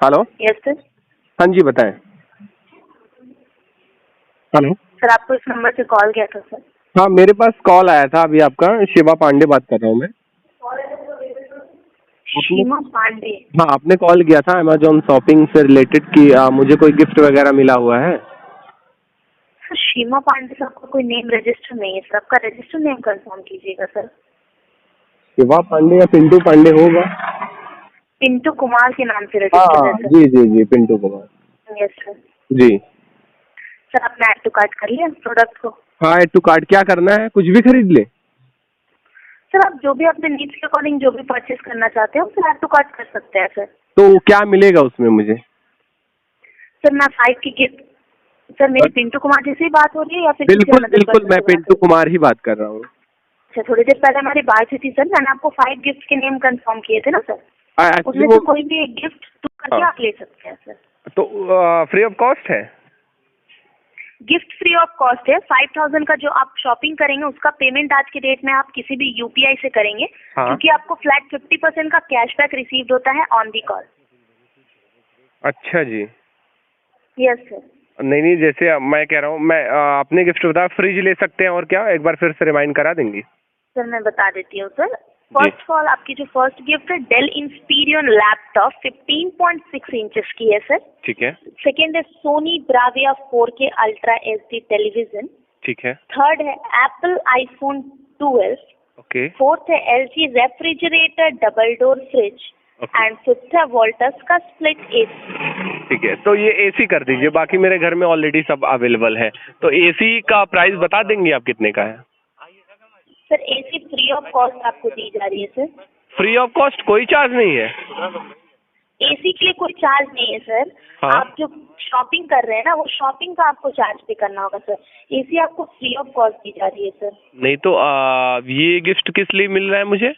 Hello. Yes sir. हाँ जी बताएं। Hello sir आपको इस नंबर से कॉल किया था सर। हाँ मेरे पास कॉल आया था अभी आपका। शिवा पांडे बात कर रहा हूँ मैं। शीमा पांडे। हाँ आपने कॉल किया था अमेजोन शॉपिंग से रिलेटेड कि मुझे कोई गिफ्ट वगैरह मिला हुआ है। सर शीमा पांडे से आपका कोई नेम रजिस्टर नहीं है सर, आपका रजिस्टर नेम कंफर्म कीजिएगा सर। शिवा पांडे या पिंटू पांडे होगा। पिंटू कुमार के नाम से रजिस्टर हाँ है सर। जी जी जी पिंटू कुमार। Yes sir. जी सर आपने ऐड टू कार्ट कर लिया प्रोडक्ट को? हाँ एड टू कार्ट क्या करना है, कुछ भी खरीद ले। सर आप जो भी अपने नीड्स के अकॉर्डिंग जो भी परचेज करना चाहते हो सर ऐड टू कार्ट कर सकते हैं सर। तो क्या मिलेगा उसमें मुझे? सर मैं 5 की गिफ्ट। सर मेरी पिंटू कुमार जी से ही बात हो रही है या फिर किसी बिल्कुल अनदर बिल्कुल पर्सन मैं से बात हो पिंटू रही है? कुमार ही बात कर रहा हूँ। अच्छा थोड़ी देर पहले हमारी बात हुई थी सर, मैंने आपको 5 गिफ्ट के नेम कंफर्म किए थे ना सर। एक्चुअली उसमें वो से कोई भी एक गिफ्ट चूज करके हाँ आप ले सकते हैं सर। तो फ्री ऑफ कॉस्ट है। गिफ्ट फ्री ऑफ कॉस्ट है। 5000 का जो आप शॉपिंग करेंगे उसका पेमेंट आज के डेट में आप किसी भी यूपीआई से करेंगे, हाँ क्योंकि आपको फ्लैट 50% का कैशबैक रिसीव्ड होता है ऑन दी कॉल। अच्छा जी। Yes sir. नहीं नहीं जैसे मैं कह रहा हूँ मैं अपने गिफ्ट बता फ्रिज ले सकते हैं और क्या एक बार फिर से रिमाइंड करा देंगी? सर मैं बता देती हूँ सर। जी फर्स्ट ऑफ ऑल आपकी जो फर्स्ट गिफ्ट है डेल इंस्पीरियन लैपटॉप 15.6 इंचेस की है सर। ठीक है। सेकेंड है Sony Bravia 4K ultra HD television. ठीक है। थर्ड है एप्पल आईफोन 12। ओके फोर्थ है LG refrigerator double door fridge. Okay and fifth है वोल्टस का स्प्लिट एसी। ठीक है तो ये एसी कर दीजिए, बाकी मेरे घर में ऑलरेडी सब अवेलेबल है। तो एसी का प्राइस बता देंगे आप कितने का है? Sir AC free of cost आपको दी जा रही है सर। फ्री ऑफ कॉस्ट कोई चार्ज नहीं है? एसी के लिए कोई चार्ज नहीं है सर। हाँ आप जो शॉपिंग कर रहे हैं ना वो शॉपिंग का आपको चार्ज पे करना होगा सर। एसी आपको फ्री ऑफ कॉस्ट दी जा रही है सर। नहीं तो ये गिफ्ट किस लिए मिल रहा है मुझे?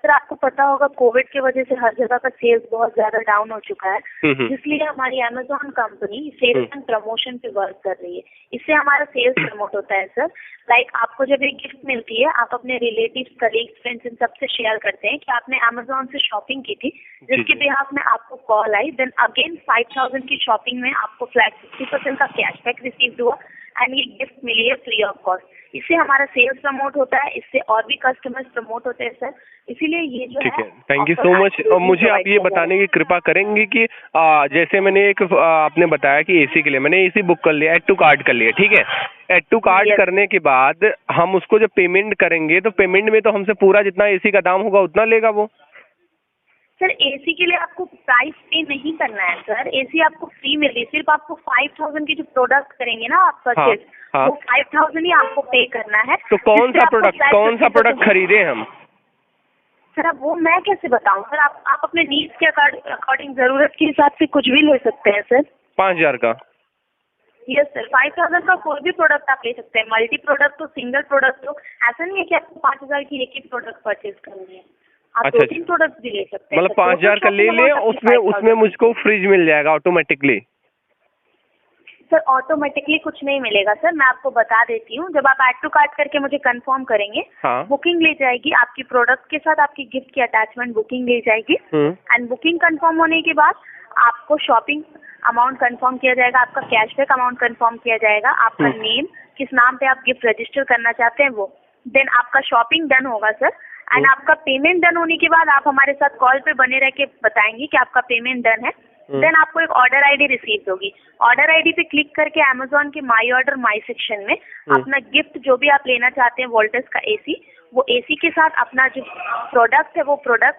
सर आपको पता होगा कोविड की वजह से हर जगह का सेल्स बहुत ज्यादा डाउन हो चुका है, इसलिए हमारी Amazon company sales and promotion पे वर्क कर रही है। इससे हमारा सेल्स प्रमोट होता है सर। लाइक आपको जब एक गिफ्ट मिलती है आप अपने रिलेटिव्स कलीग्स फ्रेंड्स इन सबसे शेयर करते हैं कि आपने अमेजोन से शॉपिंग की थी, जिसके बिहाफ में आपको कॉल आई, देन अगेन 5000 की शॉपिंग में आपको फ्लैट 50% का कैशबैक रिसीव हुआ एंड ये गिफ्ट मिली है फ्री ऑफ कॉस्ट। इससे हमारा सेल्स प्रमोट होता है, इससे और भी कस्टमर्स प्रमोट होते हैं सर। इसीलिए ये जो ठीक है। है थैंक यू सो मच। और मुझे आप ये बताने की कृपा करेंगे कि जैसे मैंने एक आपने बताया कि एसी के लिए मैंने एसी बुक कर लिया, एड टू कार्ट कर लिया, ठीक है। एड टू कार्ट करने के बाद हम उसको जब पेमेंट करेंगे तो पेमेंट में तो हमसे पूरा जितना एसी का दाम होगा उतना लेगा वो? सर एसी के लिए आपको प्राइस पे नहीं करना है सर, एसी आपको फ्री मिल रही है। सिर्फ आपको 5000 की जो प्रोडक्ट करेंगे ना आप परचेज, हाँ। वो 5000 ही आपको पे करना है। तो कौन सा प्रोडक्ट खरीदे हम? सर अब वो मैं कैसे बताऊं सर, आप अपने नीड्स के अकॉर्डिंग जरूरत के हिसाब से कुछ भी ले सकते हैं सर। 5000 का? यस सर 5000 का कोई भी प्रोडक्ट आप ले सकते हैं, मल्टी प्रोडक्ट हो सिंगल प्रोडक्ट हो। ऐसा नहीं है कि आपको 5000 की एक ही प्रोडक्ट परचेज करनी है, आप अच्छा 2-3 प्रोडक्ट भी ले सकते हैं। मतलब 5000 का ले ले, उसमें मुझको फ्रिज मिल जाएगा ऑटोमेटिकली? सर ऑटोमेटिकली कुछ नहीं मिलेगा सर, मैं आपको बता देती हूँ। जब आप ऐड टू कार्ट करके मुझे कंफर्म करेंगे, हाँ। बुकिंग ले जाएगी आपकी प्रोडक्ट के साथ, आपकी गिफ्ट की अटैचमेंट बुकिंग ले जाएगी एंड बुकिंग कंफर्म होने के बाद आपको शॉपिंग अमाउंट कंफर्म किया जाएगा, आपका कैशबैक अमाउंट कंफर्म किया जाएगा, आपका नेम किस नाम पे आप गिफ्ट रजिस्टर करना चाहते हैं वो, देन आपका शॉपिंग डन होगा सर। एंड आपका पेमेंट डन होने के बाद आप हमारे साथ कॉल पे बने रह के बताएंगे कि आपका पेमेंट डन है। देन आपको एक ऑर्डर आईडी रिसीव होगी। ऑर्डर आईडी पे क्लिक करके अमेजोन के माई ऑर्डर माई सेक्शन में अपना गिफ्ट जो भी आप लेना चाहते हैं वोल्टस का एसी, वो एसी के साथ अपना जो प्रोडक्ट है वो प्रोडक्ट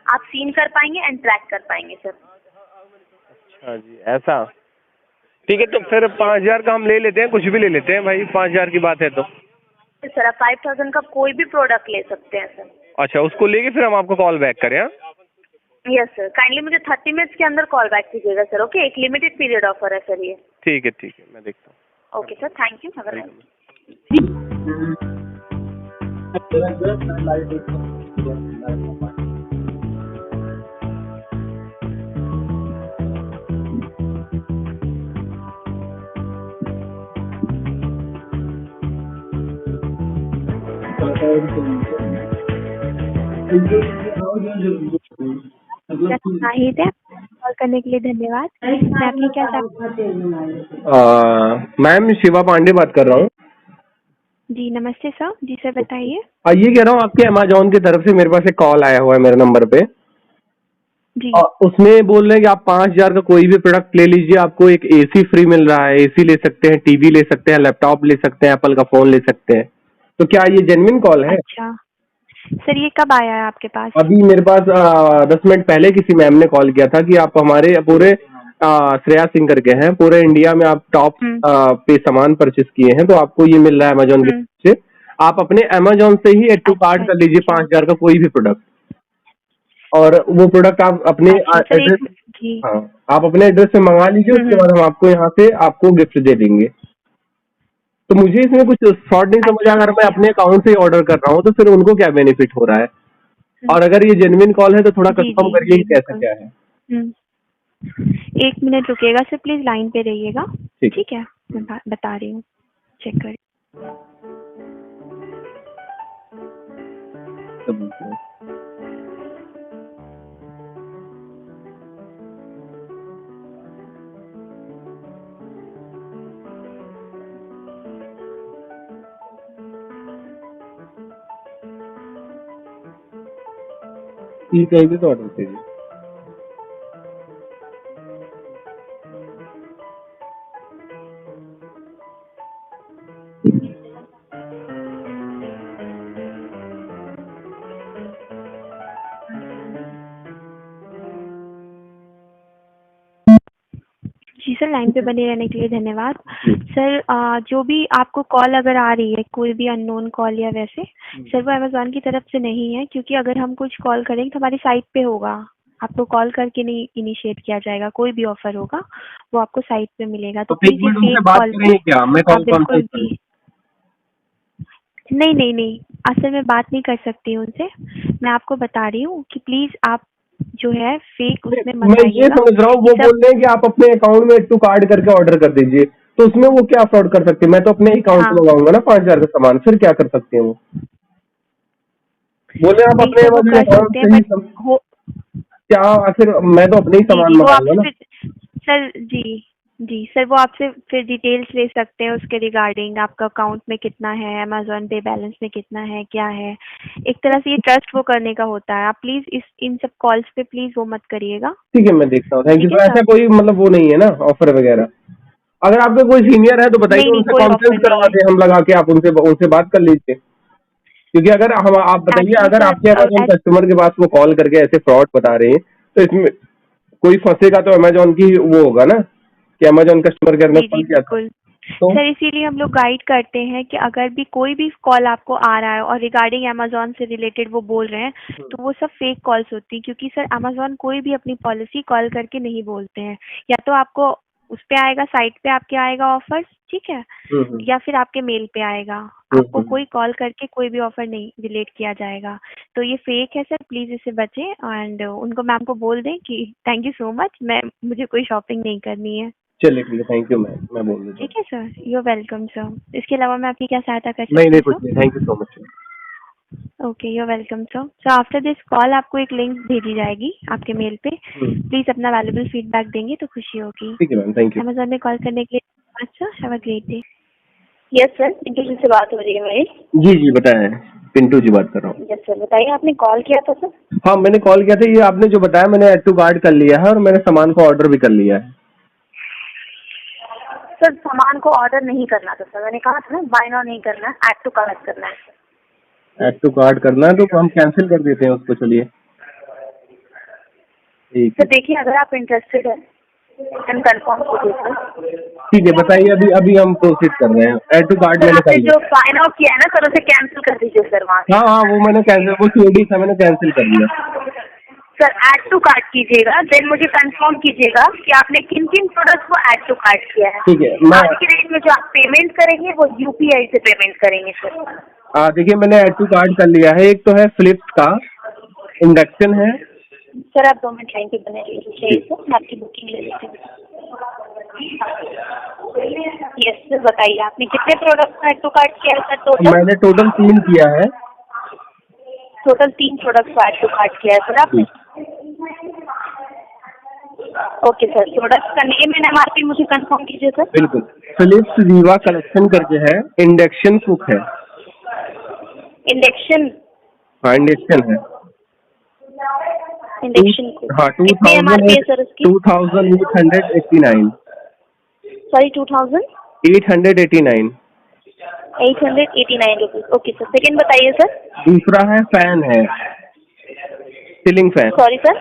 आप सीन कर पाएंगे एंड ट्रैक कर पाएंगे सर। अच्छा जी ऐसा, ठीक है। तो फिर 5000 का हम ले लेते हैं, कुछ भी ले लेते हैं भाई, 5000 की बात है तो। सर आप 5000 का कोई भी प्रोडक्ट ले सकते हैं सर। अच्छा उसको लेके फिर हम आपको कॉल बैक करें? हाँ यस सर, काइंडली मुझे 30 मिनट्स के अंदर कॉल बैक कीजिएगा सर। ओके, एक लिमिटेड पीरियड ऑफर है सर ये। ठीक है मैं देखता हूँ। Okay sir, thank you. Have a nice day. Call करने के लिए धन्यवाद। मैं आपकी क्या मैम शिवा पांडे बात कर रहा हूँ। जी नमस्ते सर। जी सर बताइए। ये कह रहा हूँ आपके अमेजोन की तरफ से मेरे पास एक कॉल आया हुआ है मेरे नंबर पे जी। उसमें बोल रहे हैं कि आप 5,000 का कोई भी प्रोडक्ट ले लीजिए, आपको एक एसी फ्री मिल रहा है। एसी ले सकते हैं, टीवी ले सकते हैं, लैपटॉप ले सकते हैं, एप्पल का फोन ले सकते हैं। तो क्या ये जेन्युइन कॉल है? अच्छा सर, ये कब आया है आपके पास? अभी मेरे पास 10 मिनट पहले किसी मैम ने कॉल किया था कि आप हमारे पूरे श्रेया सिंह करके हैं, पूरे इंडिया में आप टॉप पे सामान परचेस किए हैं, तो आपको ये मिल रहा है अमेजोन की तरफ से। आप अपने अमेजोन से ही एड टू कार्ट कर लीजिए 5,000 का कोई भी प्रोडक्ट, और वो प्रोडक्ट आप अपने एड्रेस, हाँ आप अपने एड्रेस से मंगा लीजिए। उसके बाद हम आपको यहाँ से आपको गिफ्ट दे देंगे। तो मुझे इसमें कुछ फ्रॉड नहीं समझ आया। अगर मैं अपने अकाउंट से ऑर्डर कर रहा हूँ तो फिर उनको क्या बेनिफिट हो रहा है, और अगर ये जेन्युइन कॉल है तो थोड़ा कंफर्म करिए कि कैसा क्या है। 1 मिनट रुकिएगा सर, प्लीज लाइन पे रहिएगा। ठीक है, मैं बता रही हूँ, चेक करिए। ठीक है, तो ऑर्डर कीजिए। जी सर, लाइन पे बने रहने के लिए धन्यवाद। सर जो भी आपको कॉल अगर आ रही है, कोई भी अननोन कॉल या वैसे, सर वो अमेजोन की तरफ से नहीं है, क्योंकि अगर हम कुछ कॉल करेंगे तो हमारी साइट पे होगा। आपको कॉल करके नहीं इनिशिएट किया जाएगा। कोई भी ऑफर होगा वो आपको साइट पे मिलेगा। तो प्लीज ये फेक कॉल क्या मैं आप बिल्कुल भी नहीं, असल में बात नहीं कर सकती उनसे। मैं आपको बता रही हूँ कि प्लीज आप जो है फेक उसमें मत मैं ये समझ रहा हूँ, वो बोल रहे हैं कि आप अपने अकाउंट में एड टू कार्ट करके ऑर्डर कर दीजिए, तो उसमें वो क्या फ्रॉड कर सकते हैं? मैं तो अपने ही अकाउंट से मंगाऊंगा ना 5,000 का सामान, फिर क्या कर सकते हैं वो? बोले आप अपने अकाउंट से ही क्या, आखिर मैं तो अपने ही सामान मंगाऊंगा ना। सर जी सर, वो आपसे फिर डिटेल्स ले सकते हैं उसके रिगार्डिंग, आपका अकाउंट में कितना है, अमेजोन पे बैलेंस में कितना है, क्या है। एक तरह से ये ट्रस्ट वो करने का होता है। आप प्लीज इन सब कॉल्स पे प्लीज वो मत करिएगा। ठीक है, मैं देखता हूँ। Thank you. तो ऐसा कोई मतलब वो नहीं है ना ऑफर वगैरह? अगर आपका कोई सीनियर है तो बताइए, उनसे कॉन्फ्रेंस करवाते हैं हम लगा के, आप उनसे बात कर लीजिए। क्योंकि अगर हम आप बताइए, अगर आपके अमेजोन कस्टमर के पास वो कॉल करके ऐसे फ्रॉड बता रहे हैं, तो इसमें कोई फंसेगा तो अमेजोन की वो होगा ना कि अमेजोन कस्टमर केयर में कॉल किया था। तो सर इसीलिए हम लोग गाइड करते हैं कि अगर भी कोई भी कॉल आपको आ रहा है और रिगार्डिंग अमेजोन से रिलेटेड वो बोल रहे हैं, तो वो सब फेक कॉल्स होती हैं। क्योंकि सर अमेजोन कोई भी अपनी पॉलिसी कॉल करके नहीं बोलते हैं। या तो आपको उस पे आएगा, साइट पे आपके आएगा ऑफर, ठीक है, या फिर आपके मेल पे आएगा। आपको कोई कॉल करके कोई भी ऑफर नहीं रिलेट किया जाएगा। तो ये फेक है सर, प्लीज इससे बचें। एंड उनको मैम को बोल दें कि थैंक यू सो मच, मुझे कोई शॉपिंग नहीं करनी है। चलिए ठीक है, थैंक यू मैम, मैं बोल देता हूँ। ठीक है sir, you are welcome sir. इसके अलावा मैं आपकी क्या सहायता कर सकती हूँ? नहीं कुछ नहीं, thank you so much. Okay, you are welcome sir. So after this call आपको एक लिंक भेजी जाएगी आपके मेल पे। प्लीज अपना वैल्यूबल फीडबैक देंगे तो खुशी होगी। ठीक है मैम, थैंक यू। अमेजोन में कॉल करने के लिए sir, have a great day. Yes sir, Pintu ji से बात हो रही है मेरी। जी बताएं, पिंटू जी बात कर रहा हूँ। यस सर, बताइए आपने कॉल किया था सर? हाँ मैंने कॉल किया था, ये आपने जो बताया मैंने एड टू कार्ट कर लिया है और मैंने सामान को ऑर्डर भी कर लिया है। सर सामान को ऑर्डर नहीं करना था सर, मैंने कहा था ना बाय नाउ नहीं करना है, ऐड टू कार्ट करना है। ऐड टू कार्ट करना है तो हम कैंसिल कर देते हैं उसको। चलिए ठीक है। सर देखिए, अगर आप इंटरेस्टेड है हम कंफर्म कीजिए सर। ठीक है, बताइए। अभी हम प्रोसीड कर रहे हैं। ऐड टू कार्ट मैंने कर लिया। जो साइन आउट किया है ना सर, उसे कैंसिल कर दीजिए सर वहाँ। हाँ वो मैंने कैंसिल, वो सीओडी था, मैंने कैंसिल कर दिया। सर ऐड टू कार्ट कीजिएगा, देन मुझे कंफर्म कीजिएगा कि आपने किन किन प्रोडक्ट्स को ऐड टू कार्ट किया है। ठीक है, आज की डेट में जो आप पेमेंट करेंगे वो यूपीआई से पेमेंट करेंगे सर। देखिए मैंने ऐड टू कार्ट कर लिया है। एक तो है फिलिप्स का इंडक्शन है। सर आप 2 मिनट लाइन पे बने रहिए, मैं आपकी बुकिंग ले लेती हूँ। यस सर, बताइए आपने कितने प्रोडक्ट का ऐड टू कार्ट किया है सर? टोटल मैंने टोटल 3 किया है। टोटल 3 प्रोडक्ट का ऐड टू कार्ट किया है सर आपने। ओके सर, प्रोडक्ट का नेम एंड MRP मुझे कंफर्म कीजिए सर। बिल्कुल, फिलिप्स वीवा कलेक्शन करके है, इंडक्शन कुक है। इंडक्शन? हाँ इंडक्शन है। Induction cook. हाँ कितनी MRP है सर उसकी? 2889। Sorry 2889 rupees. Okay sir, second बताइए सर। दूसरा है फैन है, ceiling fan. Sorry sir?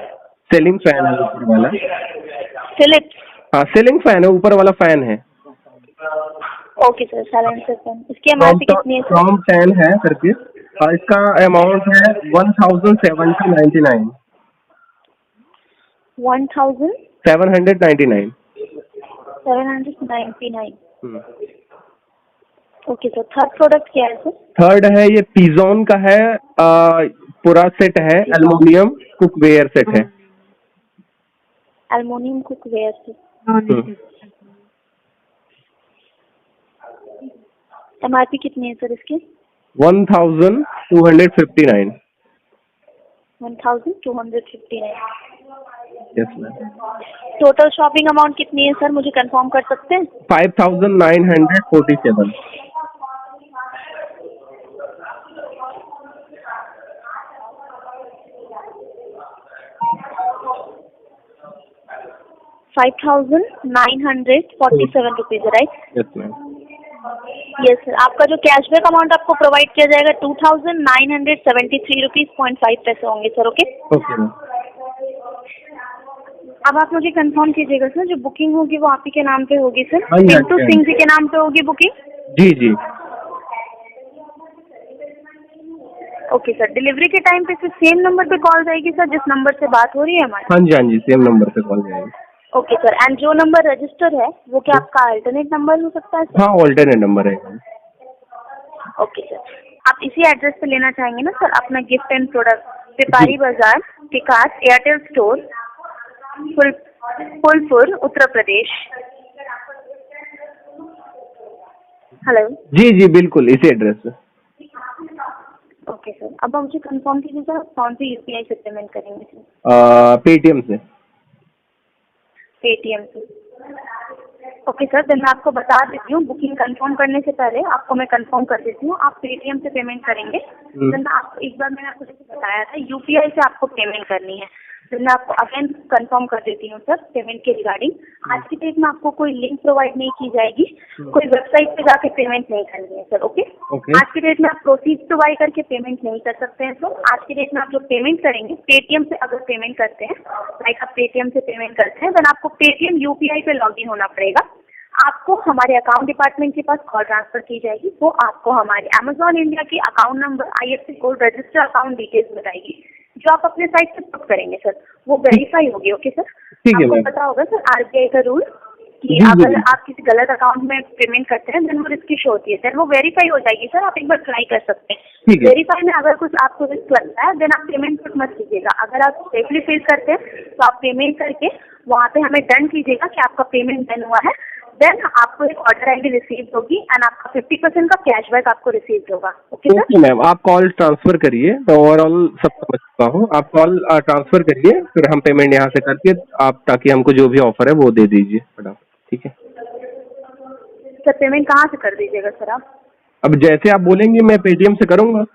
Ceiling fan है ऊपर वाला। फिलिप्स? हाँ सीलिंग फैन है, ऊपर वाला फैन है। Okay sir, silencer fan. इसकी MRP कितनी है सर? फ्रॉम 10 है करके, और इसका अमाउंट है 1799। 1799। 799। ओके सर, थर्ड प्रोडक्ट क्या है सर? थर्ड है ये पिजोन का है, पूरा सेट है, एल्युमिनियम कुकवेयर सेट है। Aluminium cookware set. MRP कितनी है सर इसकी? 1259। 1259। Yes ma'am. Total shopping amount कितनी है सर, मुझे कंफर्म कर सकते हैं? 5947। 5947 rupees, right? Yes ma'am. Yes sir, आपका जो कैशबैक अमाउंट आपको प्रोवाइड किया जाएगा 2973 रुपीज 0.5 पैसे होंगे सर। Okay okay ma'am. अब आप मुझे कंफर्म कीजिएगा सर, जो बुकिंग होगी वो आप ही के नाम पे होगी सर? हाँ जी, पिंटू सिंह जी के नाम पे होगी बुकिंग? जी जी। ओके सर, डिलीवरी के टाइम पे फिर सेम नंबर पे कॉल जाएगी सर जिस नंबर से बात हो रही है हमारी? हाँ जी सेम नंबर पे कॉल जाएगी। ओके सर, एंड जो नंबर रजिस्टर है वो क्या आपका अल्टरनेट नंबर हो सकता है सर? हाँ ऑल्टरनेट नंबर है। ओके सर, आप इसी एड्रेस पे लेना चाहेंगे ना सर अपना gift and product? Pipari Bazar, Vikas Airtel store, Phulpur, Uttar Pradesh. Hello? जी जी बिल्कुल, इसी एड्रेस पे। ओके सर, अब आप मुझे कंफर्म कीजिए सर, आप कौन सी UPI से पेमेंट करेंगे सर? पेटीएम से। पेटीएम से। ओके सर, तो मैं आपको बता देती हूँ, बुकिंग कंफर्म करने से पहले आपको मैं कंफर्म कर देती हूँ, आप पेटीएम से पेमेंट करेंगे। देन आपको एक बार मैंने आपको जैसे बताया था UPI से आपको पेमेंट करनी है। तो मैं आपको अगेन कंफर्म कर देती हूँ सर पेमेंट के रिगार्डिंग। आज की डेट में आपको कोई लिंक प्रोवाइड नहीं की जाएगी, कोई वेबसाइट पे जाके पेमेंट नहीं करनी है सर। ओके? आज की डेट में आप प्रोसीड टू बाय करके पेमेंट नहीं कर सकते हैं सर। आज की डेट में आप जो पेमेंट करेंगे पेटीएम से, अगर पेमेंट करते हैं लाइक आप पेटीएम से पेमेंट करते हैं, देन आपको पेटीएम UPI पे लॉग इन होना पड़ेगा। आपको हमारे अकाउंट डिपार्टमेंट के पास कॉल ट्रांसफर की जाएगी, वो आपको हमारे Amazon इंडिया की account number, IFSC code, register account details बताएगी, जो आप अपने साइट से पुट करेंगे सर, वो वेरीफाई होगी। Okay sir? आपको पता होगा सर RBI का रूल कि अगर आप किसी गलत अकाउंट में पेमेंट करते हैं देन वो रिस्क शो होती है सर, वो वेरीफाई हो जाएगी सर। आप एक बार ट्राई कर सकते हैं। वेरीफाई में अगर कुछ आपको रिस्क लगता है देन आप पेमेंट पुट मत कीजिएगा। अगर आप सेफली फील करते हैं तो आप पेमेंट करके वहाँ पे हमें डन कीजिएगा कि आपका पेमेंट डन हुआ है। देन आपको एक ऑर्डर ID रिसीव होगी एंड आपका 50% का कैशबैक आपको रिसीव होगा। Okay sir? ओके मैम, आप कॉल ट्रांसफर करिए, तो ओवरऑल सब समझ चुका हूँ। आप कॉल ट्रांसफर करिए, फिर हम पेमेंट यहाँ से करके आप, ताकि हमको जो भी ऑफर है वो दे दीजिए फटाफट। ठीक है सर, पेमेंट कहाँ से कर दीजिएगा सर आप? अब जैसे आप बोलेंगे मैं पेटीएम से करूँगा।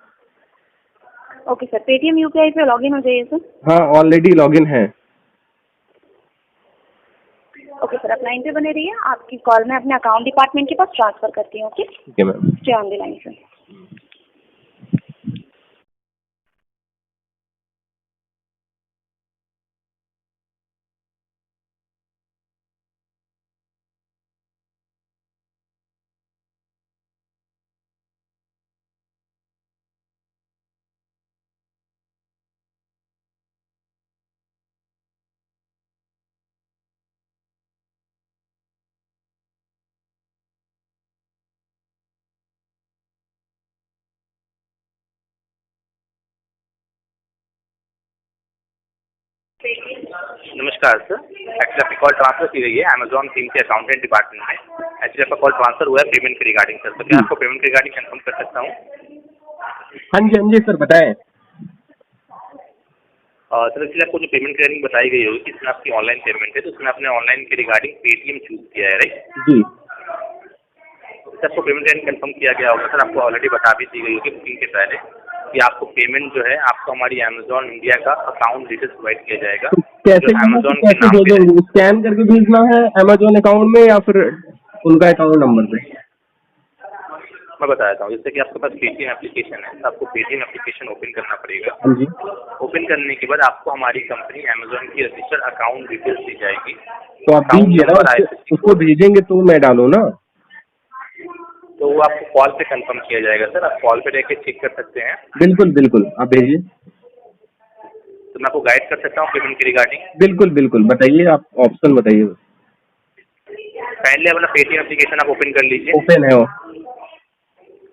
ओके सर, पेटीएम UPI पे लॉगिन हो जाइए सर। हाँ ऑलरेडी लॉगिन है। ओके सर, आप लाइन पे बने रहिए, आपकी कॉल मैं अपने अकाउंट डिपार्टमेंट के पास ट्रांसफर करती हूँ। ओके? ठीक है ma'am. Stay on the line sir. नमस्कार सर, एक्चुअली आपकी कॉल ट्रांसफर की गई है Amazon टीम के अकाउंटेंट डिपार्टमेंट में। एक्चुअली आपका कॉल ट्रांसफर हुआ है पेमेंट के रिगार्डिंग सर, तो क्या आपको पेमेंट के रिगार्डिंग कंफर्म कर सकता हूँ? हाँ जी सर बताएं। सर एक्चुअली आपको जो पेमेंट क्लियरिंग बताई गई होगी इसमें आपकी ऑनलाइन पेमेंट है, तो उसमें आपने ऑनलाइन के रिगार्डिंग पेटीएम चूज किया है, राइट? जी सर आपको पेमेंट क्लियरिंग कंफर्म किया गया होगा, सर आपको ऑलरेडी बता भी दी गई होगी बुकिंग के पहले कि आपको पेमेंट जो है आपको हमारी अमेजॉन इंडिया का अकाउंट डिटेल्स प्रोवाइड किया जाएगा, तो कैसे जो करना, तो अमेजॉन के कैसे नाम पे है। भेजेंगे? स्कैन करके भेजना है अमेजोन अकाउंट में या फिर उनका अकाउंट नंबर पे? मैं बता देता हूँ, जैसे कि आपके पास पेटीएम एप्लीकेशन है, तो आपको पेटीएम एप्लीकेशन ओपन करना पड़ेगा। हाँ जी। ओपन करने के बाद आपको हमारी कंपनी अमेजॉन की रजिस्टर्ड अकाउंट डिटेल्स दी जाएगी। तो आप अकाउंट दीजिए ना, नंबर IFSC उसको भेजेंगे तो मैं डालूँ ना। तो वो आपको कॉल पे कंफर्म किया जाएगा सर, आप कॉल पे रह के चेक कर सकते हैं। बिल्कुल बिल्कुल, आप भेजिए। तो मैं आपको गाइड कर सकता हूँ पेमेंट के रिगार्डिंग। बिल्कुल बिल्कुल, बताइए, आप ऑप्शन बताइए। पहले अपना पेटीएम एप्लीकेशन आप ओपन कर लीजिए। ओपन है वो।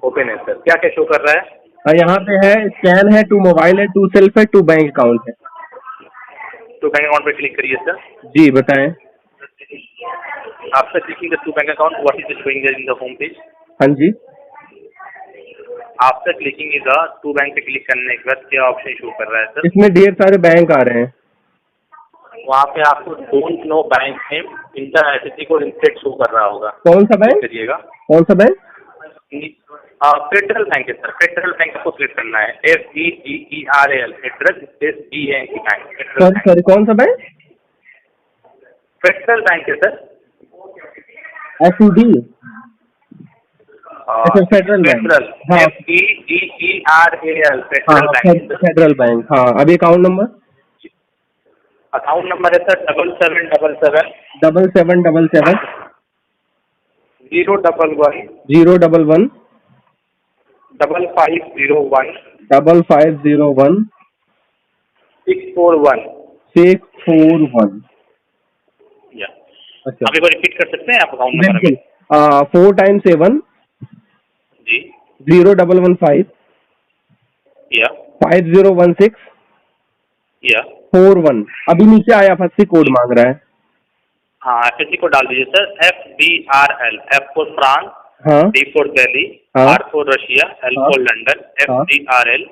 ओपन है सर, क्या क्या शो कर रहा है? यहाँ पे है स्कैन है, टू मोबाइल है, टू सेल्फ है, टू बैंक अकाउंट है। टू बैंक अकाउंट पे क्लिक करिए सर। जी बताएं। After clicking the to bank account what is showing in the home page? हाँ जी। After clicking the to bank पे क्लिक करने के बाद क्या ऑप्शन शो कर रहा है सर? इसमें ढेर सारे बैंक आ रहे हैं। वहाँ पे आपको don't know bank name inter IFSC code instead show कर रहा होगा। कौन सा बैंक? करिएगा। कौन सा बैंक? फेडरल बैंक है सर, फेडरल बैंक आपको सिलेक्ट करना है। FEDERAL federal SBANK bank. Sorry कौन सा बैंक? फेडरल बैंक है सर। FED? अच्छा फेडरल बैंक। हाँ FEDERAL हाँ फेडरल बैंक। Federal bank. हाँ अभी अकाउंट नंबर? अकाउंट नंबर है सर 7777 7777 011 011 5501 5501 641। 641। या अच्छा आप एक बार रिपीट कर सकते हैं आप अकाउंट नंबर बिल्कुल। हमें? 4 टाइम्स 7 जी 0115 या 5016 या 41। अभी नीचे IFSC कोड मांग रहा है। हाँ IFSC को डाल दीजिए sir. FBRL F for France, हाँ D फॉर दिल्ली, हाँ R फॉर रशिया, L हाँ फॉर लंदन, हाँ FBRL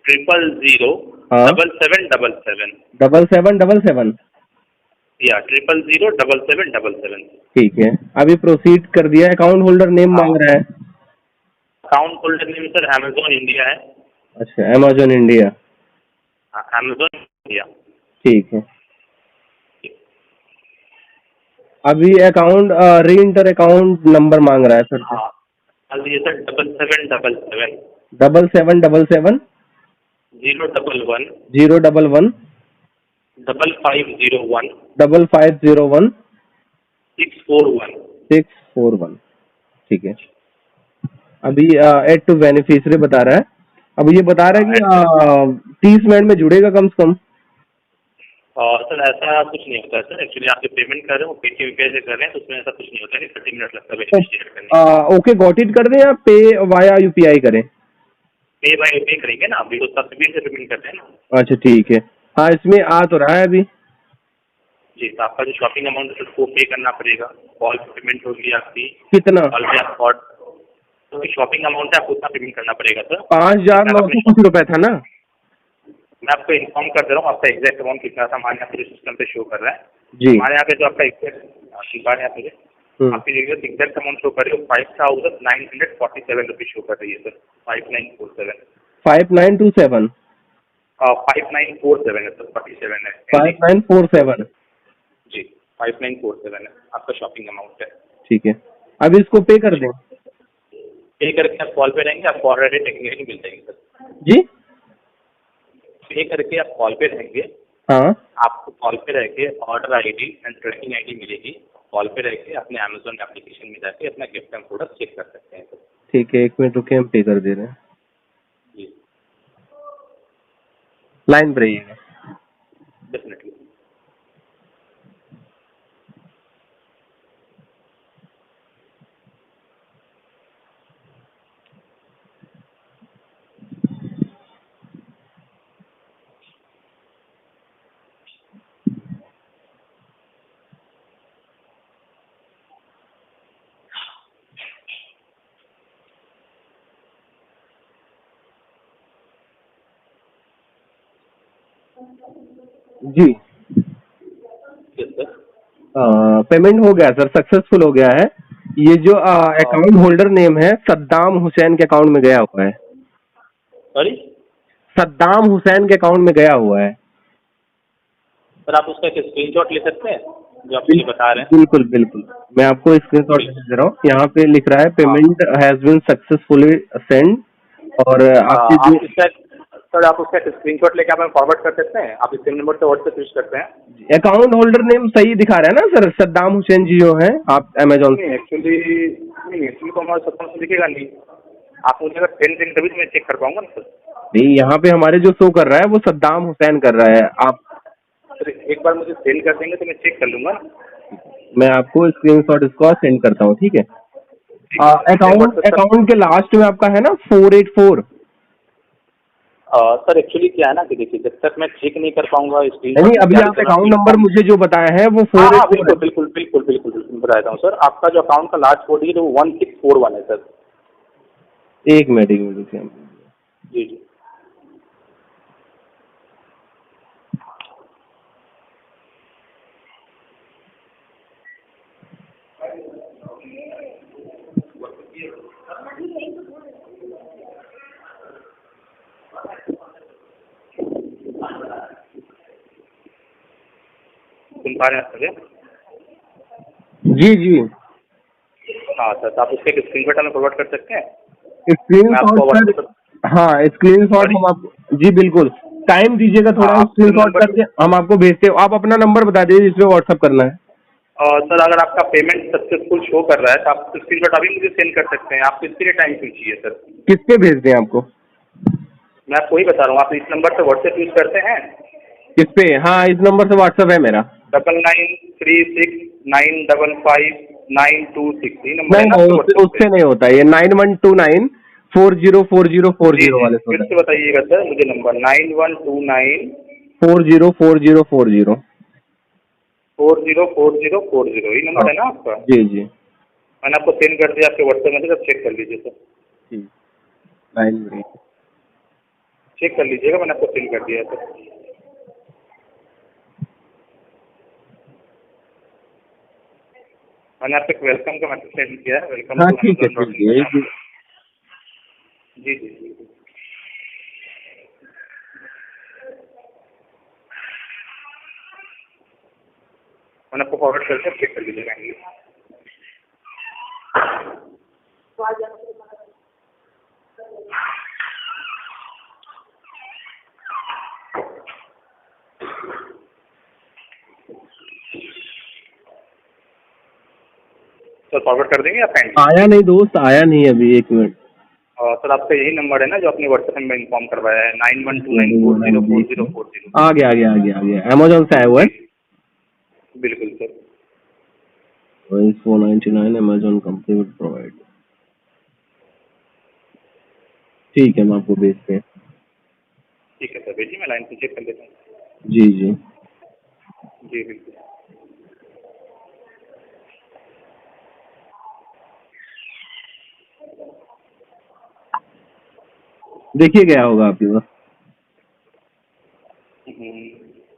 000 हाँ 7777 7777। या 000 7777। ठीक है, अभी प्रोसीड कर दिया। अकाउंट होल्डर नेम हाँ मांग रहा है। Account holder name sir Amazon India है। अच्छा अमेजोन इंडिया। हाँ अमेजॉन इंडिया। ठीक है, अभी अकाउंट री इंटर अकाउंट नंबर मांग रहा है फिर से। हाँ डाल दीजिए सर 7777 7777 011 011 5501 5501 641। 641। ठीक है, अभी एड टू बेनिफिशियरी बता रहा है। अब ये बता रहा है कि 30 मिनट में जुड़ेगा कम से कम। सर ऐसा कुछ नहीं होता है सर, एक्चुअली आप जो पेमेंट कर रहे हैं वो पेटीएम पे से कर रहे हैं, तो उसमें ऐसा कुछ नहीं होता है कि 30 मिनट लगता है बेनिफिशियरी करने में। ओके गॉट इट कर दें या पे वाया UPI करें? पे बाय पे करेंगे ना, अभी तो 720 से पेमेंट करते हैं ना। अच्छा ठीक है, हाँ इसमें आ तो रहा है अभी। जी तो आपका जो शॉपिंग अमाउंट है उसको पे करना पड़ेगा। कॉल पे पेमेंट होगी आपकी। कितना? कॉल पे आप तो शॉपिंग अमाउंट है आपको उतना पेमेंट करना पड़ेगा सर। 5900 कुछ रुपए था ना? मैं आपको इन्फॉर्म कर दे रहा हूँ आपका एग्जैक्ट अमाउंट कितना था, हमारे यहाँ पे सिस्टम पे शो कर रहा है। जी हमारे यहाँ पे जो आपका एग्जैक्ट यहाँ पे आपकी एग्जैक्ट अमाउंट शो कर रही है 5947 रुपीज शो कर रही है सर। 5947 5927 5947 है सर, 47 है। 5947। जी 5947 है आपका शॉपिंग अमाउंट है। ठीक है, अभी इसको पे कर दें। पे करके आप कॉल पे रहेंगे, आपको ऑलरेडी टेक्निकली मिल जाएंगे सर। जी पे करके आप कॉल पे रहेंगे, हाँ आपको कॉल पे रह के order ID and tracking ID मिलेगी। कॉल पे रह के अपने अमेजोन एप्लीकेशन में जाके अपना गिफ्ट एंड प्रोडक्ट चेक कर सकते हैं सर। ठीक है, 1 मिनट रुके, हम पे कर दे रहे हैं। जी लाइन पर रहिएगा। डेफिनेटली। जी यस सर। पेमेंट हो गया सर, सक्सेसफुल हो गया है। ये जो अकाउंट होल्डर नेम है सद्दाम हुसैन के अकाउंट में गया हुआ है। सॉरी सद्दाम हुसैन के अकाउंट में गया हुआ है। सर, आप उसका एक स्क्रीनशॉट ले सकते हैं जो आप मुझे बता रहे हैं? बिल्कुल बिल्कुल, मैं आपको स्क्रीनशॉट दे रहा हूँ। यहाँ पे लिख रहा है हाँ payment has been successfully send. और आपकी जो आप इसका सर, आप उसका स्क्रीनशॉट लेके आप हमें फॉरवर्ड कर सकते हैं? आप इस सेम नंबर से व्हाट्सएप यूज करते हैं? अकाउंट होल्डर नेम सही दिखा रहा है ना सर, सद्दाम हुसैन जी जो है आप अमेजोन नहीं से। एक्चुअली तो हमारे सत्ता से दिखेगा नहीं। आप मुझे अगर पेन देंगे तभी तो मैं चेक कर पाऊंगा ना सर। नहीं, यहाँ पे हमारे जो शो कर रहा है वो सद्दाम हुसैन कर रहा है। आप, सर एक बार मुझे सेंड कर देंगे तो मैं चेक कर लूंगा ना। मैं आपको स्क्रीनशॉट इसका सेंड करता हूँ, ठीक है। ठीक है सर, मुझे अकाउंट व्हाट्सएप कर। अकाउंट के लास्ट में आपका है ना 484। सर एक्चुअली क्या है ना कि देखिए, जब तक मैं चेक नहीं कर पाऊंगा नहीं, स्क्रीनशॉट अभी क्या आप तो मैं अकाउंट आपको नंबर inform। मुझे जो बताया है वो हाँ हाँ 484 बिल्कुल है। बिल्कुल बिल्कुल बिल्कुल बिल्कुल बता देता हूँ सर। आपका जो अकाउंट का लास्ट कोड है वो 1641 है सर। एक मिनट रुकिए। जी जी। सुन पा रहे हैं सर? जी जी, हाँ सर, तो आप उसका एक स्क्रीनशॉट हमें फॉरवर्ड कर सकते हैं? मैं स्क्रीनशॉट आपको सर। व्हाट्सएप पर। हाँ, स्क्रीनशॉट सॉरी। हम आपको, जी बिल्कुल, टाइम दीजिएगा हाँ थोड़ा, आप सिम स्क्रीनशॉट नंबर। करके हम आपको भेजते हैं। आप अपना नंबर बता दीजिए जिसमें व्हाट्सअप करना है। सर अगर आपका पेमेंट सक्सेसफुल शो कर रहा है तो आप स्क्रीनशॉट अभी मुझे सेंड कर सकते हैं। आपको इसके लिए टाइम क्यों चाहिए सर? किस पे भेज दें आपको? मैं आपको वही बता रहा हूँ, आप इस नंबर से व्हाट्सएप यूज करते हैं? किस पे? हाँ, इस नंबर से व्हाट्सअप है मेरा। 9936955592 ये नंबर है नहीं ना नहीं, आपके व्हाट्सएप पे? उससे नहीं होता, ये 9129 404040 जी वाले से फिर होता से बताइएगा सर मुझे नंबर। 9129 है। 404040। 404040 ये हाँ नंबर है ना आपका? जी जी, मैंने आपको सेंड कर दिया आपके व्हाट्सएप में, आप चेक कर लीजिए सर। ठीक, लाइन में। चेक कर लीजिएगा, मैंने आपको सेंड कर दिया है सर। मैंने आपको एक वेलकम का मैसेज सेंड किया है, वेलकम हाँ टू ठीक है, अमेजॉन.इन ठीक है। मैंने आपको। जी जी जी। मैंने आपको फॉरवर्ड करके चेक कर लीजिएगा। सर फॉरवर्ड कर देंगे या पेंडिंग? आया नहीं दोस्त, आया नहीं अभी, एक मिनट। सर आपका यही नंबर है ना जो आपने व्हाट्सएप में इन्फॉर्म करवाया है? 9129404040। आ गया आ गया आ गया आ गया, अमेजोन से आया हुआ जी है। बिल्कुल sir. 499 Amazon company would provide. ठीक है, हम आपको भेजते हैं। ठीक है सर, भेजिए, मैं लाइन से चेक कर लेता हूँ। जी जी, जी बिल्कुल। देखिए गया होगा आपके पास।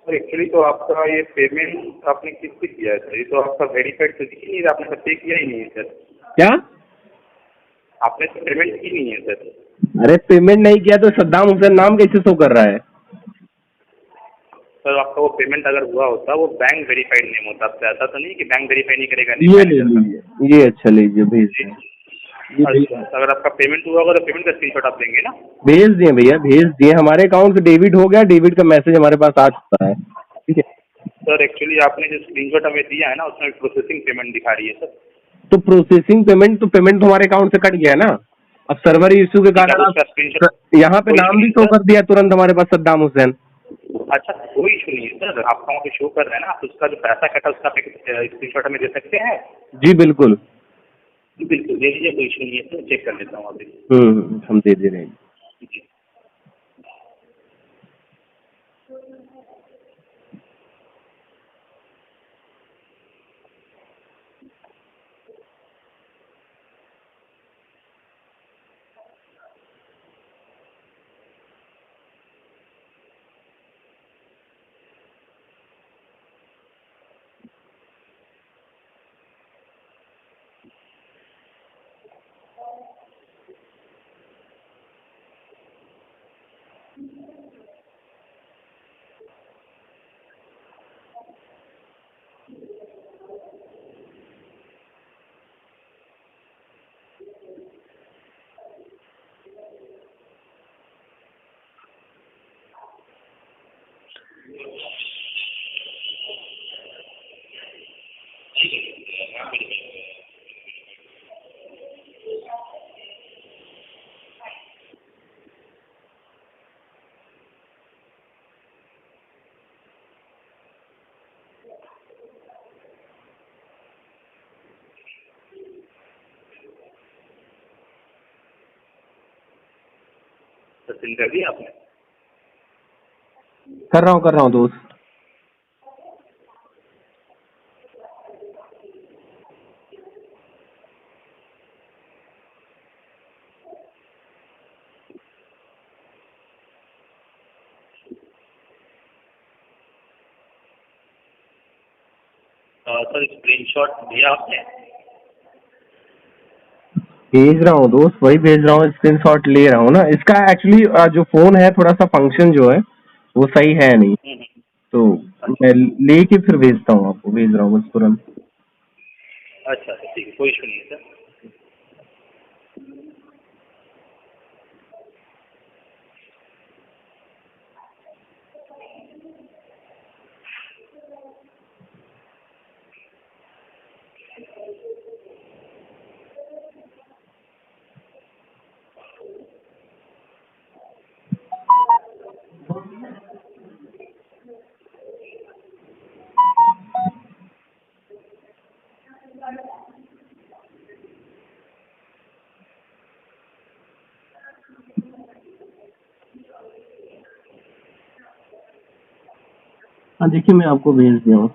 सर एक्चुअली तो आपका ये पेमेंट आपने किस पे किया है सर? ये तो आपका वेरीफाइड तो दिख ही नहीं रहा, आपने तो पे किया ही नहीं है सर। क्या? आपने तो पेमेंट की नहीं है सर। अरे पेमेंट नहीं किया तो सद्दाम हुसैन नाम कैसे शो कर रहा है? सर आपका वो पेमेंट अगर हुआ होता वो बैंक वेरीफाइड नेम होता, आपसे ऐसा तो नहीं कि बैंक वेरीफाई नहीं करेगा नेम ये ले मैनेजर का। लीजिए, ये अच्छा लीजिए, भेज जी। दें। ये अच्छा, तो अगर आपका पेमेंट हुआ होगा तो पेमेंट का स्क्रीनशॉट आप देंगे ना? भेज दिए भैया, भेज दिए। हमारे अकाउंट से डेबिट हो गया, डेबिट का मैसेज हमारे पास आ चुका है, ठीक है। सर एक्चुअली आपने जो स्क्रीनशॉट हमें दिया है ना उसमें प्रोसेसिंग पेमेंट दिखा रही है सर। तो प्रोसेसिंग पेमेंट, तो पेमेंट हमारे अकाउंट से कट गया ना। अब सर्वर इश्यू के ठीक है, आप कारण उसका स्क्रीनशॉट। यहाँ पे कोई इशू नाम भी नहीं शो सर। कर दिया तुरंत हमारे पास, सद्दाम हुसैन। अच्छा कोई इशू नहीं है सर, आपका वहाँ पे शो कर रहा है ना, आप उसका जो पैसा कटा उसका स्क्रीनशॉट हमें दे सकते हैं? जी बिल्कुल। बिल्कुल दे दीजिए, कोई इशू नहीं है सर, चेक कर लेता हूँ अभी। हम दे दे रहे हैं। जी। सेंड कर दिया आपने? कर रहा हूँ दोस्त। सर स्क्रीनशॉट दिया आपने? भेज रहा हूँ दोस्त, वही भेज रहा हूँ, स्क्रीनशॉट ले रहा हूँ ना। इसका एक्चुअली जो फोन है थोड़ा सा फंक्शन जो है वो सही है नहीं, तो मैं लेके फिर भेजता हूँ आपको, भेज रहा हूँ बस तुरंत। अच्छा ठीक है, कोई इशू नहीं है सर। हाँ देखिए, मैं आपको भेज दिया हूँ।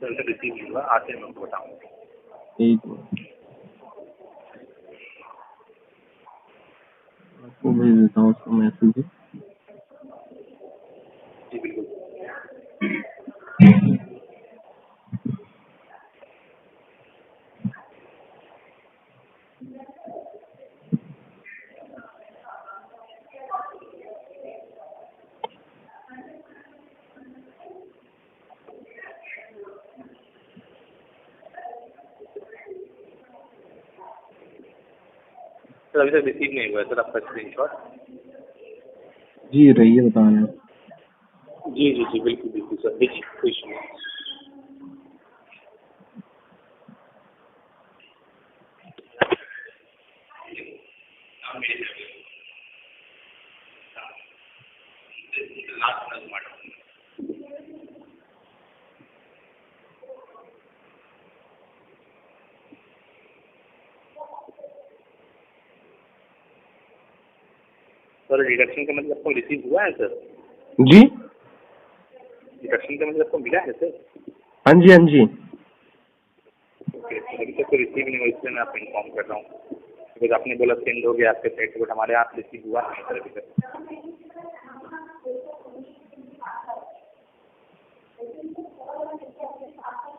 सर रिसीव नहीं हुआ, आते हैं मैं आपको बताऊँगा। एक मिनट, आपको भेज देता हूँ उसका मैसेज। जी बिल्कुल। सर अभी तक रिसीव नहीं हुआ है सर आपका स्क्रीनशॉट। जी रहिए, बता रहे हैं। जी जी जी बिल्कुल बिल्कुल सर, जी कोई इशू नहीं। सर डिडक्शन का मतलब आपको रिसीव हुआ है सर? जी, डिडक्शन का मतलब आपको मिला है सर? हाँ जी हाँ जी। ओके, अभी तक तो रिसीव नहीं हुआ, इसलिए मैं आपको इन्फॉर्म कर रहा हूँ। बिकॉज आपने बोला सेंड हो गया आपके साइड से, बट हमारे यहाँ रिसीव हुआ नहीं सर अभी तक।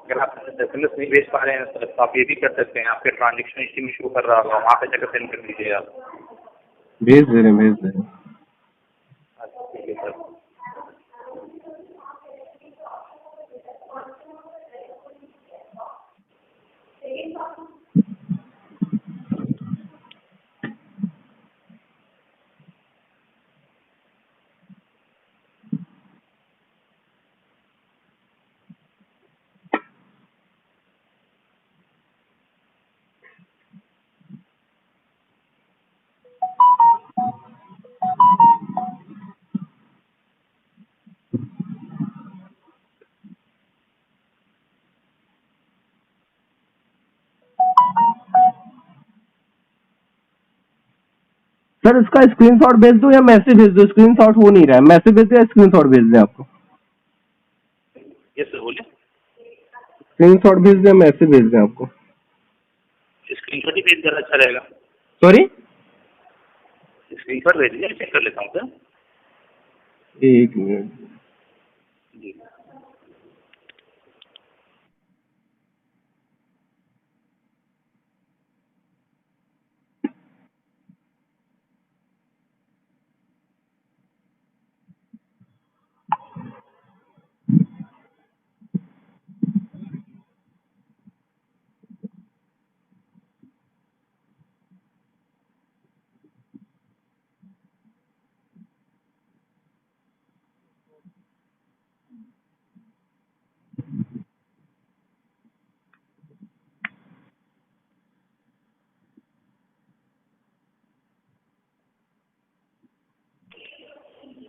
अगर आप SMS नहीं भेज पा रहे हैं सर, तो आप ये भी कर सकते हैं, आपके ट्रांजेक्शन हिस्ट्री में शो कर रहा होगा, वहाँ पे जाकर सेंड कर दीजिए आप। भेज दे रहे हैं। अच्छा ठीक है सर। सर इसका स्क्रीनशॉट भेज दो या मैसेज भेज दो? स्क्रीनशॉट हो नहीं रहा है, मैसेज भेज दो या स्क्रीनशॉट भेज दें आपको? यस सर बोलिए। स्क्रीनशॉट भेज दें, मैसेज भेज दें आपको? स्क्रीनशॉट ही भेज देना अच्छा रहेगा। सॉरी, स्क्रीनशॉट भेज दीजिए, चेक कर लेता हूँ सर। एक मिनट। जी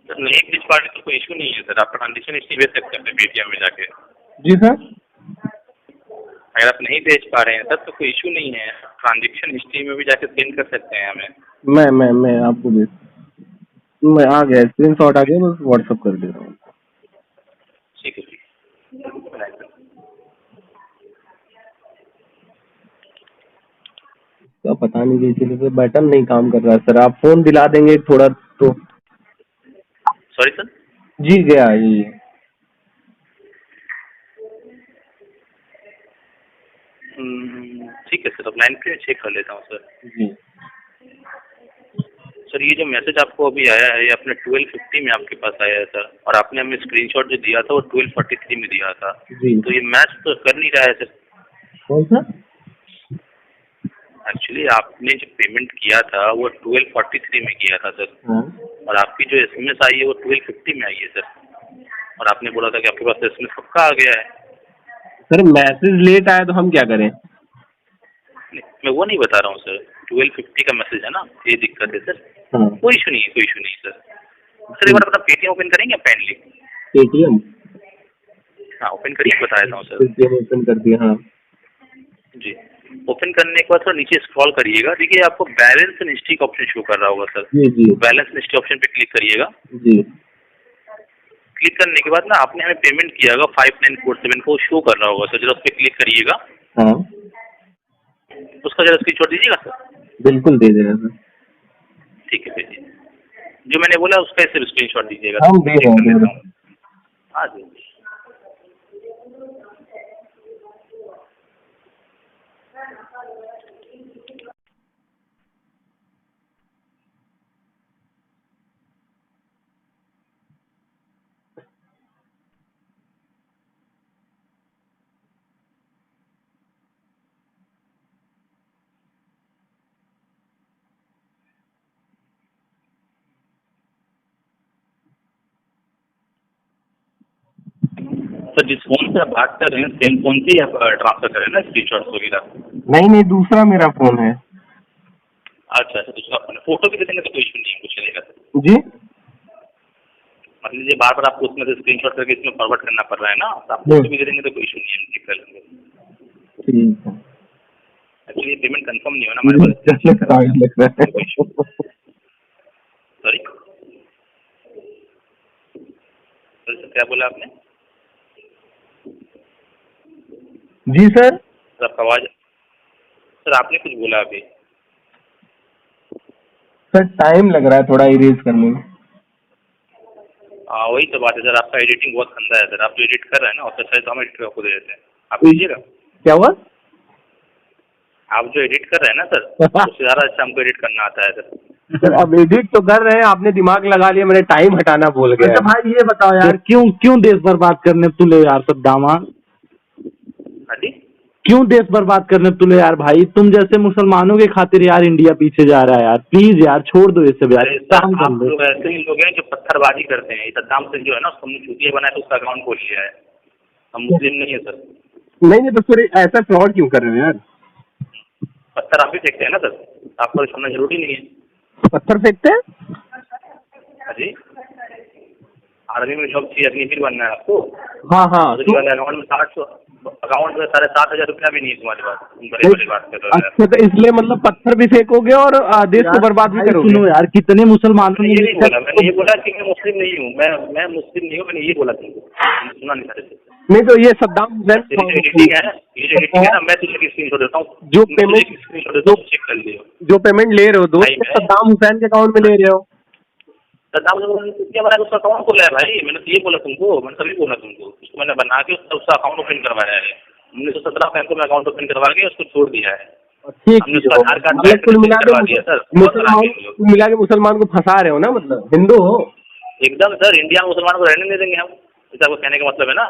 सर, नहीं भेज पा रहे तो कोई इशू नहीं है सर, आप ट्रांजेक्शन हिस्ट्री भेज सकते हैं अपने पेटीएम में जाके। जी सर, अगर आप नहीं भेज पा रहे हैं सर तो कोई इशू नहीं है, ट्रांजेक्शन हिस्ट्री में भी जाके सेंड कर सकते हैं हमें। मैं आपको भेज मैं आ गया, स्क्रीनशॉट आ गया, बस व्हाट्सएप कर दे रहा हूँ। ठीक है ठीक। तो पता नहीं इसीलिए तो बटन नहीं काम कर रहा सर, आप फोन दिला देंगे थोड़ा तो। Sorry sir. जी गया ये। ठीक है सर, अब लाइन पे चेक कर लेता हूँ सर। जी सर ये जो मैसेज आपको अभी आया है ये अपने 12:50 में आपके पास आया है सर, और आपने हमें स्क्रीनशॉट जो दिया था वो 12:43 में दिया था। जी। तो ये मैच तो कर नहीं रहा है सर। कौन सा? एक्चुअली आपने जो पेमेंट किया था वो 12:43 में किया था सर। हाँ। और आपकी जो SMS आई है वो 12:50 में आई है सर, और आपने बोला था कि आपके पास SMS कब का आ गया है। सर मैसेज लेट आया तो हम क्या करें? नहीं, मैं वो नहीं बता रहा हूँ सर, 12:50 का मैसेज है ना, ये दिक्कत है सर। हाँ। कोई इशू नहीं है, कोई इशू नहीं सर। सर एक बार अपना पेटीएम ओपन करेंगे आप काइंडली? पेटीएम? हाँ ओपन करिए, बता देता हूँ सर। पेटीएम ओपन कर दिया। हाँ जी, ओपन करने के बाद थोड़ा नीचे स्क्रॉल करिएगा, देखिए आपको बैलेंस एंड हिस्ट्री का ऑप्शन शो कर रहा होगा सर। जी जी बैलेंस एंड हिस्ट्री ऑप्शन पे क्लिक करिएगा। जी। क्लिक करने के बाद ना आपने हमें पेमेंट किया होगा 5947 को शो कर रहा होगा सर, जरा उस पर क्लिक करिएगा। हाँ उसका जरा स्क्रीनशॉट दीजिएगा सर। बिल्कुल दे दे रहे हैं। ठीक है भेजिए, जो मैंने बोला उसका सिर्फ स्क्रीनशॉट दीजिएगा। हम दे रहे हैं। हाँ जी। तो जिस फोन से आप बात कर रहे हैं सेम फोन से ही आप ट्रांसफर करें ना स्क्रीनशॉट वगैरह? नहीं दूसरा मेरा फोन है। अच्छा अच्छा, दूसरा फोन है। फोटो भी दे देंगे तो कोई इशू नहीं है, कुछ चलेगा सर। जी मान लीजिए बार बार आपको उसमें से स्क्रीनशॉट करके इसमें फॉरवर्ड करना पड़ रहा है ना, तो आप फोटो भी दे देंगे तो कोई इशू नहीं है, हम चेक कर लेंगे। ठीक है। एक्चुअली पेमेंट कंफर्म नहीं हो ना हमारे पास। सॉरी सर, क्या बोला आपने? जी सर। सर आपका आवाज, सर आपने कुछ बोला अभी। सर टाइम लग रहा है थोड़ा इरेज करने में। हाँ वही तो बात है सर, आपका एडिटिंग बहुत गंदा है सर। आप जो एडिट कर रहे हैं ना उससे अच्छा तो हम एडिट आपको दे देते हैं, आप लीजिएगा। क्या हुआ? आप जो एडिट कर रहे हैं ना सर उससे ज़्यादा अच्छा हमको एडिट करना आता है सर। सर अब एडिट तो कर रहे हैं, आपने दिमाग लगा लिया, मैंने टाइम हटाना भूल गया। अच्छा भाई ये बताओ यार, क्यों देश बर्बाद करने तुले यार सद्दामा? हाँ जी, क्यों देश बर्बाद करने तुले यार भाई? तुम जैसे मुसलमानों के खातिर यार इंडिया पीछे जा रहा है यार। प्लीज यार छोड़ दो ये सब यार, काम कर आप लो। लोग ऐसे ही लोग हैं जो पत्थरबाजी करते हैं। सद्दाम से जो है ना उसको हमने चूतिया बनाया तो उसका अकाउंट खोल लिया है। हम मुस्लिम नहीं है सर। नहीं तो फिर ऐसा फ्रॉड क्यों कर रहे हैं यार? पत्थर आप ही फेंकते हैं ना सर, आपको समझना जरूरी नहीं है। पत्थर फेंकते हैं? हाँ जी, आर्मी में जॉब चाहिए, अग्निवीर बनना है आपको। हाँ अकाउंट में 7,500 रुपया भी नहीं है तुम्हारे पास, तुम बड़ी बात कर रहे हो। अच्छा तो इसलिए मतलब पत्थर भी फेंकोगे और देश को बर्बाद भी करोगे? सुनो यार, कितने मुसलमानों मैंने ये नहीं बोला, मैंने ये बोला कि मैं मुस्लिम नहीं हूँ, मैं मुस्लिम नहीं हूँ, मैंने ये बोला तुमको, सुना नहीं सारे। नहीं तो ये सद्दाम हुसैन एडिटिंग है ना, ये जो एडिटिंग है ना, मैं तुझे स्क्रीनशॉट देता हूँ, जो पेमेंट स्क्रीनशॉट देता हूँ, चेक कर लियो। जो पेमेंट ले रहे हो दोस्त, भाई, सद्दाम हुसैन के अकाउंट में ले रहे हो। सद्दाम हुसैन क्या बनाया, उसका अकाउंट खोला है भाई। मैंने तो ये बोला तुमको, मैंने तभी बोला तुमको, उसको मैंने बना के उसका अकाउंट ओपन करवाया है। 1917 बैंक में अकाउंट ओपन करवा के उसको छोड़ दिया है। ठीक हमने उसका आधार कार्ड मतलब कुल मिला करवा दिया सर। के मुसलमान को फंसा रहे हो ना, मतलब हिंदू हो एकदम सर। इंडिया में मुसलमान को रहने नहीं देंगे हम, ऐसा आपको कहने का मतलब है ना।